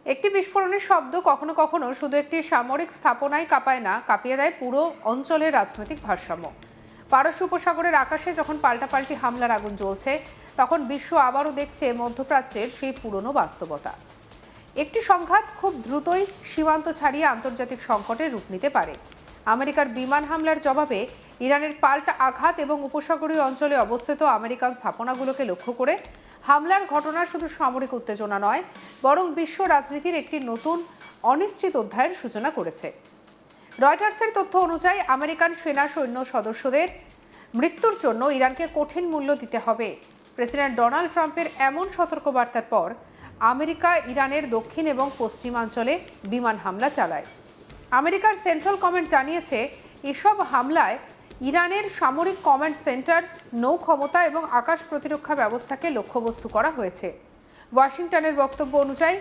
একটি বিস্ফোরণের শব্দ কখনো কখনো শুধু একটি সামরিক স্থাপনায় কাঁপায় না, কাঁপিয়ে দেয় পুরো অঞ্চলের রাজনৈতিক ভারসাম্য। পারস্য উপসাগরের আকাশে যখন পাল্টাপাল্টি হামলার আগুন জ্বলছে, তখন বিশ্ব আবারও দেখছে মধ্যপ্রাচ্যের সেই পুরনো বাস্তবতা। একটি সংঘাত খুব দ্রুতই সীমান্ত ছাড়িয়ে আন্তর্জাতিক সংকটের রূপ নিতে পারে। আমেরিকার বিমান হামলার জবাবে ইরানের পাল্টা আঘাত এবং উপসাগরীয় অঞ্চলে অবস্থিত আমেরিকান স্থাপনাগুলোকে লক্ষ্য করে হামলার ঘটনা শুধু সামরিক উত্তেজনা নয়, বরং বিশ্ব রাজনীতির একটি নতুন অনিশ্চিত অধ্যায়ের সূচনা করেছে। রয়টার্সের তথ্য অনুযায়ী আমেরিকান সেনা সৈন্য সদস্যদের মৃত্যুর জন্য ইরানকে কঠিন মূল্য দিতে হবে। প্রেসিডেন্ট ডোনাল্ড ট্রাম্পের এমন সতর্কবার্তার পর আমেরিকা ইরানের দক্ষিণ এবং পশ্চিমাঞ্চলে বিমান হামলা চালায়। আমেরিকার সেন্ট্রাল কমান্ড জানিয়েছে, এসব হামলায় ইরানের সামরিক কমান্ড সেন্টার, নৌ ক্ষমতা এবং আকাশ প্রতিরক্ষা ব্যবস্থাকে লক্ষ্যবস্তু করা হয়েছে। ওয়াশিংটনের বক্তব্য অনুযায়ী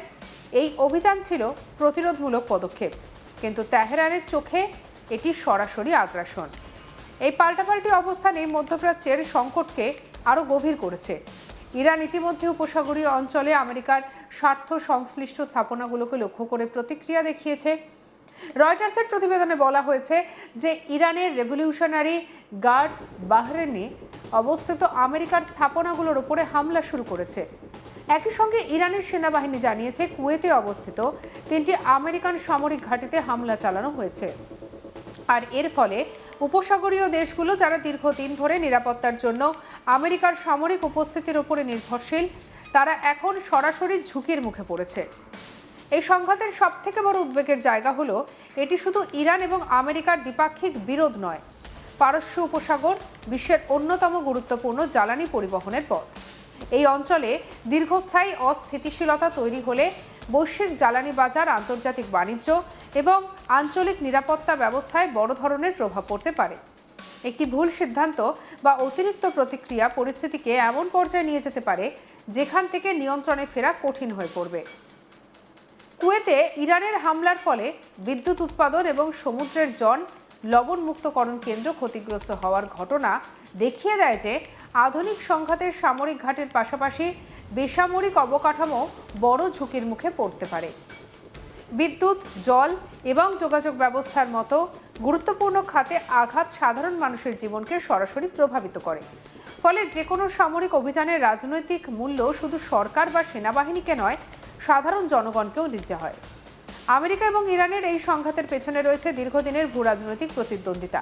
এই অভিযান ছিল প্রতিরোধমূলক পদক্ষেপ, কিন্তু তেহরানের চোখে এটি সরাসরি আগ্রাসন। এই পাল্টাপাল্টি অবস্থানে মধ্যপ্রাচ্যের সংকটকে আরও গভীর করেছে। ইরান ইতিমধ্যে উপসাগরীয় অঞ্চলে আমেরিকার স্বার্থ সংশ্লিষ্ট স্থাপনাগুলোকে লক্ষ্য করে প্রতিক্রিয়া দেখিয়েছে। রয়টার্সের প্রতিবেদনে বলা হয়েছে যে ইরানের রেভলিউশনারি গার্ডস বাহরেইনে অবস্থিত আমেরিকার স্থাপনাগুলোর উপরে হামলা শুরু করেছে। একই সঙ্গে ইরানের সেনাবাহিনী জানিয়েছে, কুয়েতে অবস্থিত 3টি আমেরিকান সামরিক ঘাঁটিতে হামলা চালানো হয়েছে। আর এর ফলে উপসাগরীয় দেশগুলো, যারা দীর্ঘদিন ধরে নিরাপত্তার জন্য আমেরিকার সামরিক উপস্থিতির উপরে নির্ভরশীল, তারা এখন সরাসরি ঝুঁকির মুখে পড়েছে। এই সংঘাতের সবথেকে বড় উদ্বেগের জায়গা হলো, এটি শুধু ইরান এবং আমেরিকার দ্বিপাক্ষিক বিরোধ নয়, পারস্য উপসাগর বিশ্বের অন্যতম গুরুত্বপূর্ণ জ্বালানি পরিবহনের পথ। এই অঞ্চলে দীর্ঘস্থায়ী অস্থিতিশীলতা তৈরি হলে বৈশ্বিক জ্বালানি বাজার, আন্তর্জাতিক বাণিজ্য এবং আঞ্চলিক নিরাপত্তা ব্যবস্থায় বড় ধরনের প্রভাব পড়তে পারে। একটি ভুল সিদ্ধান্ত বা অতিরিক্ত প্রতিক্রিয়া পরিস্থিতিকে এমন পর্যায়ে নিয়ে যেতে পারে যেখান থেকে নিয়ন্ত্রণে ফেরা কঠিন হয়ে পড়বে। কুয়েতে ইরানের হামলার ফলে বিদ্যুৎ উৎপাদন এবং সমুদ্রের জন লবণমুক্তকরণ কেন্দ্র ক্ষতিগ্রস্ত হওয়ার ঘটনা দেখিয়ে দেয় যে আধুনিক সংঘাতের সামরিক ঘাটের পাশাপাশি বেসামরিক অবকাঠামো বড় ঝুঁকির মুখে পড়তে পারে। বিদ্যুৎ, জল এবং যোগাযোগ ব্যবস্থার মতো গুরুত্বপূর্ণ খাতে আঘাত সাধারণ মানুষের জীবনকে সরাসরি প্রভাবিত করে। ফলে যে কোনো সামরিক অভিযানের রাজনৈতিক মূল্য শুধু সরকার বা সেনাবাহিনীকে নয়, সাধারণ জনগণকেও দিতে হয়। আমেরিকা এবং ইরানের এই সংঘাতের পেছনে রয়েছে দীর্ঘদিনের ভূরাজনৈতিক প্রতিদ্বন্দ্বিতা,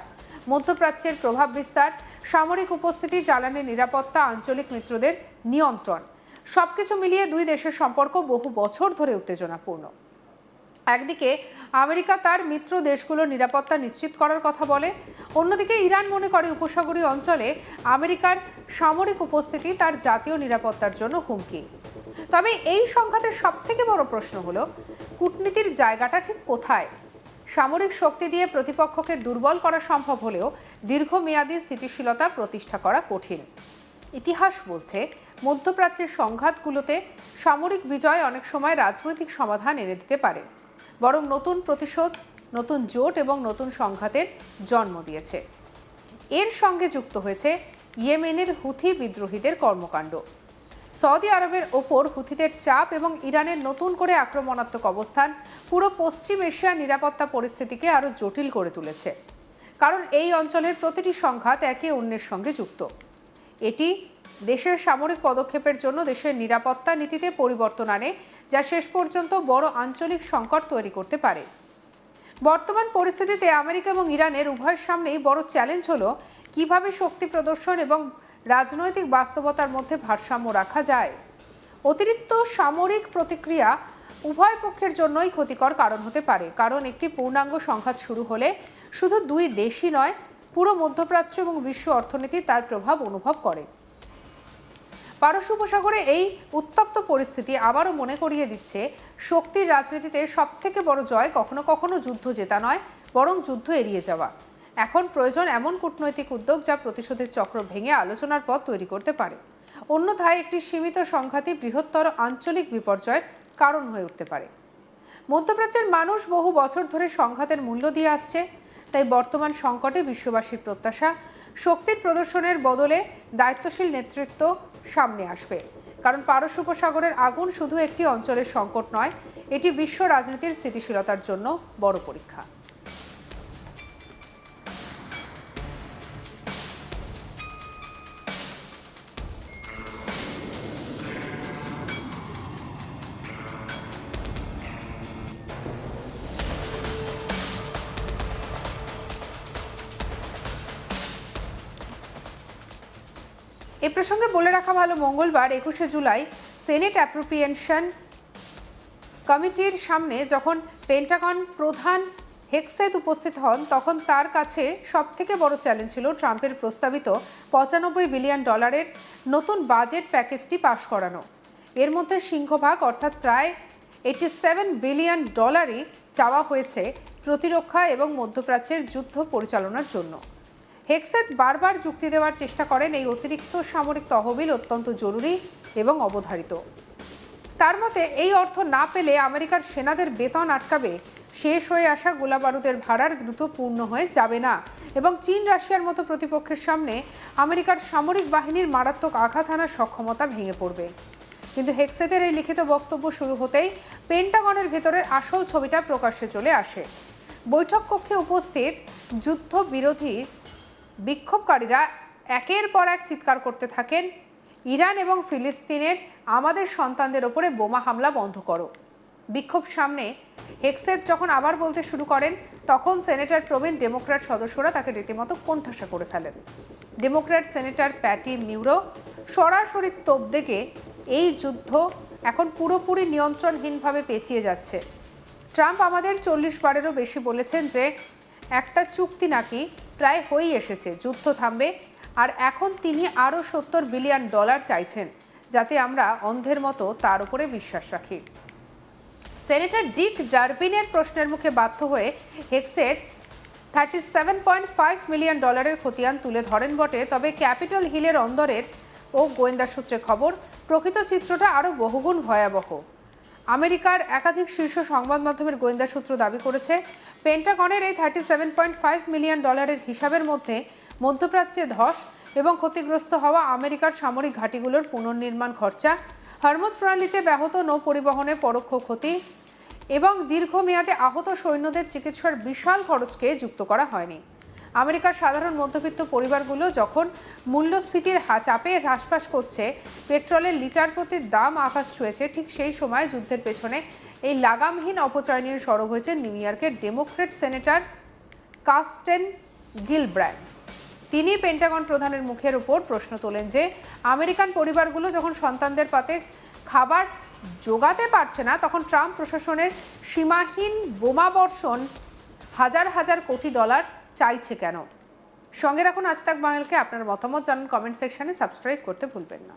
মধ্যপ্রাচ্যের প্রভাব বিস্তার, সামরিক উপস্থিতি, জ্বালানি নিরাপত্তা, আঞ্চলিক মিত্রদের নিয়ন্ত্রণ। সবকিছু মিলিয়ে দুই দেশের সম্পর্ক বহু বছর ধরে উত্তেজনাপূর্ণ। একদিকে আমেরিকা তার মিত্র দেশগুলোর নিরাপত্তা নিশ্চিত করার কথা বলে, অন্যদিকে ইরান মনে করে উপসাগরীয় অঞ্চলে আমেরিকার সামরিক উপস্থিতি তার জাতীয় নিরাপত্তার জন্য হুমকি। তবে এই সংঘাতের সবথেকে বড় প্রশ্ন হলো, কূটনীতির জায়গাটা ঠিক কোথায়? সামরিক শক্তি দিয়ে প্রতিপক্ষকে দুর্বল করা সম্ভব হলেও দীর্ঘমেয়াদী স্থিতিশীলতা প্রতিষ্ঠা করা কঠিন। ইতিহাস বলছে, মধ্যপ্রাচ্যের সংঘাতগুলোতে সামরিক বিজয় অনেক সময় রাজনৈতিক সমাধান এনে দিতে পারে, বরং নতুন প্রতিশোধ, নতুন জোট এবং নতুন সংঘাতের জন্ম দিয়েছে। এর সঙ্গে যুক্ত হয়েছে ইয়েমেনের হুথি বিদ্রোহীদের কর্মকাণ্ড, সৌদি আরবের ওপর হুথিদের চাপ এবং ইরানের নতুন করে আক্রমণাত্মক অবস্থান পুরো পশ্চিম এশিয়ার নিরাপত্তা পরিস্থিতিকে আরও জটিল করে তুলেছে। কারণ এই অঞ্চলের প্রতিটি সংঘাত একে অন্যের সঙ্গে যুক্ত। এটি দেশের সামরিক পদক্ষেপের জন্য দেশের নিরাপত্তা নীতিতে পরিবর্তন আনে, যা শেষ পর্যন্ত বড় আঞ্চলিক সংকট তৈরি করতে পারে। বর্তমান পরিস্থিতিতে আমেরিকা এবং ইরানের উভয়ের সামনেই বড় চ্যালেঞ্জ হলো কিভাবে শক্তি প্রদর্শন এবং রাজনৈতিক বাস্তবতার মধ্যে ভারসাম্য রাখা যায়। অতিরিক্ত সামরিক প্রতিক্রিয়া উভয় পক্ষের জন্যই ক্ষতিকর কারণ হতে পারে, কারণ একটি পূর্ণাঙ্গ সংঘাত শুরু হলে শুধু দুই দেশই নয়, পুরো মধ্যপ্রাচ্য এবং বিশ্ব অর্থনীতি তার প্রভাব অনুভব করে। পারস্য উপসাগরে এই উত্তপ্ত পরিস্থিতি আবারও মনে করিয়ে দিচ্ছে, শক্তির রাজনীতিতে সবথেকে বড় জয় কখনো কখনো যুদ্ধ জেতা নয়, বরং যুদ্ধ এড়িয়ে যাওয়া। এখন প্রয়োজন এমন কূটনৈতিক উদ্যোগ যা প্রতিশোধের চক্র ভেঙে আলোচনার পথ তৈরি করতে পারে। অন্যথায় একটি সীমিত সংঘাতই বৃহত্তর আঞ্চলিক বিপর্যয়ের কারণ হয়ে উঠতে পারে। মধ্যপ্রাচ্যের মানুষ বহু বছর ধরে সংঘাতের মূল্য দিয়ে আসছে, তাই বর্তমান সংকটে বিশ্ববাসীর প্রত্যাশা শক্তির প্রদর্শনের বদলে দায়িত্বশীল নেতৃত্ব সামনে আসবে। কারণ পারস্য উপসাগরের আগুন শুধু একটি অঞ্চলের সংকট নয়, এটি বিশ্ব রাজনীতির স্থিতিশীলতার জন্য বড় পরীক্ষা। এ প্রসঙ্গে বলে রাখা ভালো, মঙ্গলবার 21শে জুলাই সেনেট অ্যাপ্রোপ্রিয়েশন কমিটির সামনে যখন পেন্টাগন প্রধান হেগসেথ উপস্থিত হন, তখন তার কাছে সবথেকে বড় চ্যালেঞ্জ ছিল ট্রাম্পের প্রস্তাবিত $95 বিলিয়ন নতুন বাজেট প্যাকেজটি পাশ করানো। এর মধ্যে সিংহভাগ অর্থাৎ প্রায় $87 বিলিয়ন চাওয়া হয়েছে প্রতিরক্ষা এবং মধ্যপ্রাচ্যের যুদ্ধ পরিচালনার জন্য। হেগসেথ বারবার যুক্তি দেওয়ার চেষ্টা করেন এই অতিরিক্ত সামরিক তহবিল অত্যন্ত জরুরি এবং অবধারিত। তার মতে এই অর্থ না পেলে আমেরিকার সেনাদের বেতন আটকাবে, শেষ হয়ে আসা গোলাবারুদের ভাড়ার দ্রুত পূর্ণ হয়ে যাবে না এবং চীন রাশিয়ার মতো প্রতিপক্ষের সামনে আমেরিকার সামরিক বাহিনীর মারাত্মক আঘাত হানার সক্ষমতা ভেঙে পড়বে। কিন্তু হেগসেথের এই লিখিত বক্তব্য শুরু হতেই পেন্টাগনের ভেতরের আসল ছবিটা প্রকাশ্যে চলে আসে। বৈঠক কক্ষে উপস্থিত যুদ্ধ বিরোধী বিক্ষোভকারীরা একের পর এক চিৎকার করতে থাকেন, ইরান এবং ফিলিস্তিনের আমাদের সন্তানদের ওপরে বোমা হামলা বন্ধ করো। বিক্ষোভ সামনে হেগসেথ যখন আবার বলতে শুরু করেন, তখন সেনেটর প্রবীণ ডেমোক্র্যাট সদস্যরা তাকে রীতিমতো কোণঠাসা করে ফেলেন। ডেমোক্র্যাট সেনেটর প্যাটি মিউরো সরাসরি তোপ দেখে এই যুদ্ধ এখন পুরোপুরি নিয়ন্ত্রণহীনভাবে পেঁচিয়ে যাচ্ছে। ট্রাম্প আমাদের 40 বারেরও বেশি বলেছেন যে একটা চুক্তি নাকি প্রায় হয়েই এসেছে, যুদ্ধ থামবে, আর এখন তিনি আরও $70 বিলিয়ন চাইছেন যাতে আমরা অন্ধের মতো তার উপরে বিশ্বাস রাখি। সেনেটর ডিক ডারবিনের প্রশ্নের মুখে বাধ্য হয়ে হেগসেথ $37.5 মিলিয়ন খতিয়ান তুলে ধরেন বটে, তবে ক্যাপিটল হিলের অন্দরের ও গোয়েন্দা সূত্রে খবর প্রকৃত চিত্রটা আরও বহুগুণ ভয়াবহ। আমেরিকার একাধিক শীর্ষ সংবাদ মাধ্যমের গোয়েন্দা সূত্র দাবি করেছে, পেন্টাগনের এই $37.5 মিলিয়ন হিসাবের মধ্যে মধ্যপ্রাচ্যে ধস এবং ক্ষতিগ্রস্ত হওয়া আমেরিকার সামরিক ঘাঁটিগুলোর পুনর্নির্মাণ খরচা, হরমুজ প্রণালীতে ব্যাহত নৌ পরিবহনে পরোক্ষ ক্ষতি এবং দীর্ঘমেয়াদে আহত সৈন্যদের চিকিৎসার বিশাল খরচকে যুক্ত করা হয়নি। আমেরিকার সাধারণ মধ্যবিত্ত পরিবারগুলো যখন মূল্যস্ফীতির চাপে হ্রাসপাস করছে, পেট্রোলের লিটার প্রতি দাম আকাশ ছুঁয়েছে, ঠিক সেই সময় যুদ্ধের পেছনে এই লাগামহীন অপচয় নিয়ে সরব হয়েছে নিউ ইয়র্কের ডেমোক্র্যাট সেনেটর কার্স্টেন গিলব্র্যান্ড। তিনি পেন্টাগন প্রধানের মুখের উপর প্রশ্ন তোলেন যে আমেরিকান পরিবারগুলো যখন সন্তানদের পাতে খাবার জোগাতে পারছে না, তখন ট্রাম্প প্রশাসনের সীমাহীন বোমা বর্ষণ হাজার হাজার কোটি ডলার চাইছে কেন? সঙ্গে রাখুন আজ তাক বাঙালিকে। আপনার মতামত জানান কমেন্ট সেকশনে, সাবস্ক্রাইব করতে ভুলবেন না।